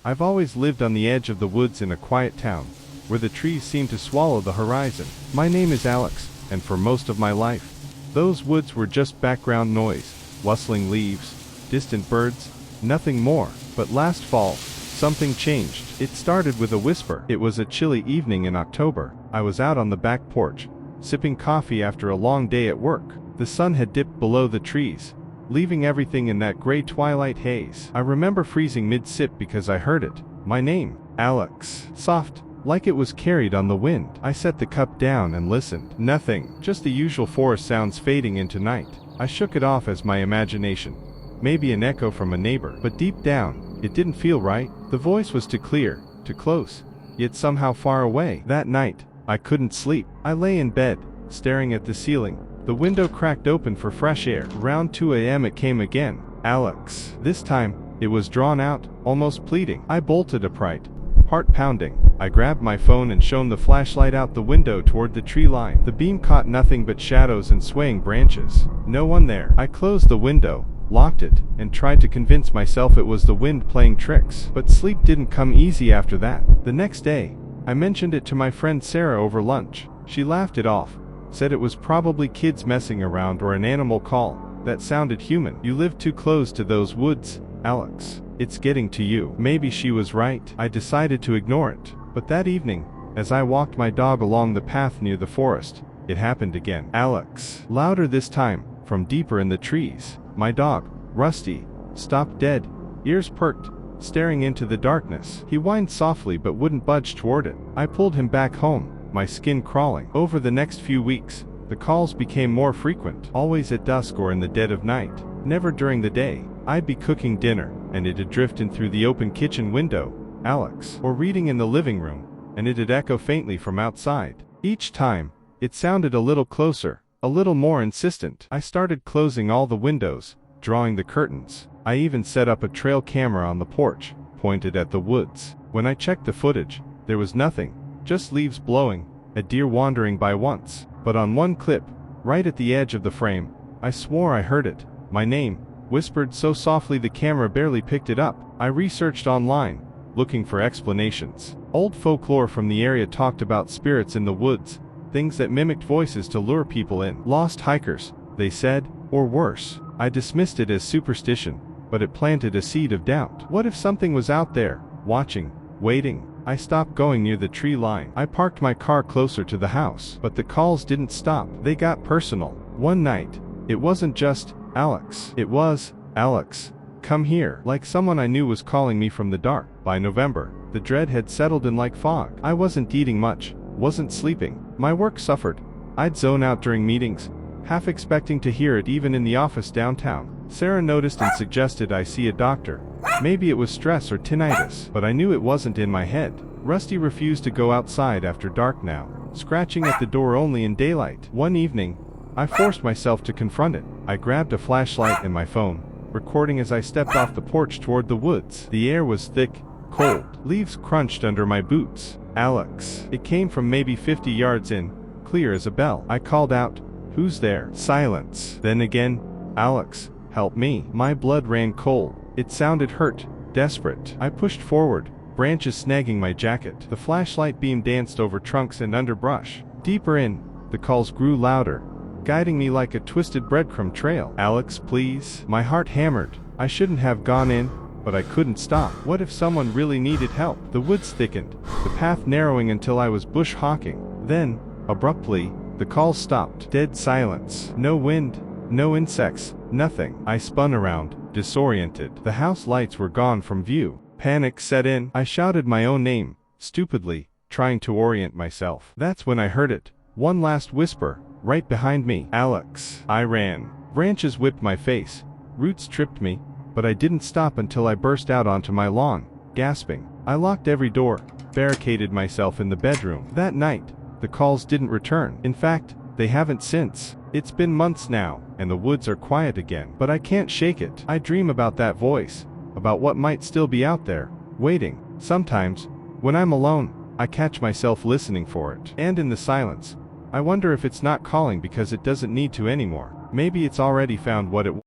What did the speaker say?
I've always lived on the edge of the woods in a quiet town, where the trees seem to swallow the horizon. My name is Alex, and for most of my life, those woods were just background noise, rustling leaves, distant birds, nothing more. But last fall, something changed. It started with a whisper. It was a chilly evening in October. I was out on the back porch, sipping coffee after a long day at work. The sun had dipped below the trees, leaving everything in that gray twilight haze. I remember freezing mid-sip because I heard it. My name, Alex. Soft, like it was carried on the wind. I set the cup down and listened. Nothing, just the usual forest sounds fading into night. I shook it off as my imagination. Maybe an echo from a neighbor, but deep down, it didn't feel right. The voice was too clear, too close, yet somehow far away. That night, I couldn't sleep. I lay in bed, staring at the ceiling. The window cracked open for fresh air. Around 2 a.m. it came again. Alex. This time, it was drawn out, almost pleading. I bolted upright, heart pounding. I grabbed my phone and shone the flashlight out the window toward the tree line. The beam caught nothing but shadows and swaying branches. No one there. I closed the window, locked it, and tried to convince myself it was the wind playing tricks. But sleep didn't come easy after that. The next day, I mentioned it to my friend Sarah over lunch. She laughed it off, said it was probably kids messing around or an animal call. That sounded human. You live too close to those woods, Alex. It's getting to you. Maybe she was right. I decided to ignore it. But that evening, as I walked my dog along the path near the forest, it happened again. Alex. Louder this time, from deeper in the trees. My dog, Rusty, stopped dead, ears perked, staring into the darkness. He whined softly but wouldn't budge toward it. I pulled him back home, my skin crawling. Over the next few weeks, the calls became more frequent, always at dusk or in the dead of night. Never during the day. I'd be cooking dinner, and it'd drift in through the open kitchen window, Alex. Or reading in the living room, and it'd echo faintly from outside. Each time, it sounded a little closer, a little more insistent. I started closing all the windows, drawing the curtains. I even set up a trail camera on the porch, pointed at the woods. When I checked the footage, there was nothing, just leaves blowing, a deer wandering by once. But on one clip, right at the edge of the frame, I swore I heard it. My name, whispered so softly the camera barely picked it up. I researched online, looking for explanations. Old folklore from the area talked about spirits in the woods, things that mimicked voices to lure people in. Lost hikers, they said, or worse. I dismissed it as superstition, but it planted a seed of doubt. What if something was out there, watching, waiting? I stopped going near the tree line. I parked my car closer to the house. But the calls didn't stop. They got personal. One night, it wasn't just, Alex. It was, Alex, come here. Like someone I knew was calling me from the dark. By November, the dread had settled in like fog. I wasn't eating much, wasn't sleeping. My work suffered. I'd zone out during meetings, half expecting to hear it even in the office downtown. Sarah noticed and suggested I see a doctor. Maybe it was stress or tinnitus, but I knew it wasn't in my head. Rusty refused to go outside after dark now, scratching at the door only in daylight. One evening, I forced myself to confront it. I grabbed a flashlight and my phone, recording as I stepped off the porch toward the woods. The air was thick, cold. Leaves crunched under my boots. Alex. It came from maybe 50 yards in, clear as a bell. I called out, "Who's there?" Silence. Then again, "Alex, help me." My blood ran cold. It sounded hurt, desperate. I pushed forward, branches snagging my jacket. The flashlight beam danced over trunks and underbrush. Deeper in, the calls grew louder, guiding me like a twisted breadcrumb trail. "Alex, please." My heart hammered. I shouldn't have gone in, but I couldn't stop. What if someone really needed help? The woods thickened, the path narrowing until I was bush hawking. Then, abruptly, the calls stopped. Dead silence. No wind, no insects, nothing. I spun around, disoriented. The house lights were gone from view. Panic set in. I shouted my own name, stupidly, trying to orient myself. That's when I heard it. One last whisper, right behind me. "Alex." I ran. Branches whipped my face. Roots tripped me, but I didn't stop until I burst out onto my lawn, gasping. I locked every door, barricaded myself in the bedroom. That night, the calls didn't return. In fact, they haven't since. It's been months now, and the woods are quiet again. But I can't shake it. I dream about that voice, about what might still be out there, waiting. Sometimes, when I'm alone, I catch myself listening for it. And in the silence, I wonder if it's not calling because it doesn't need to anymore. Maybe it's already found what it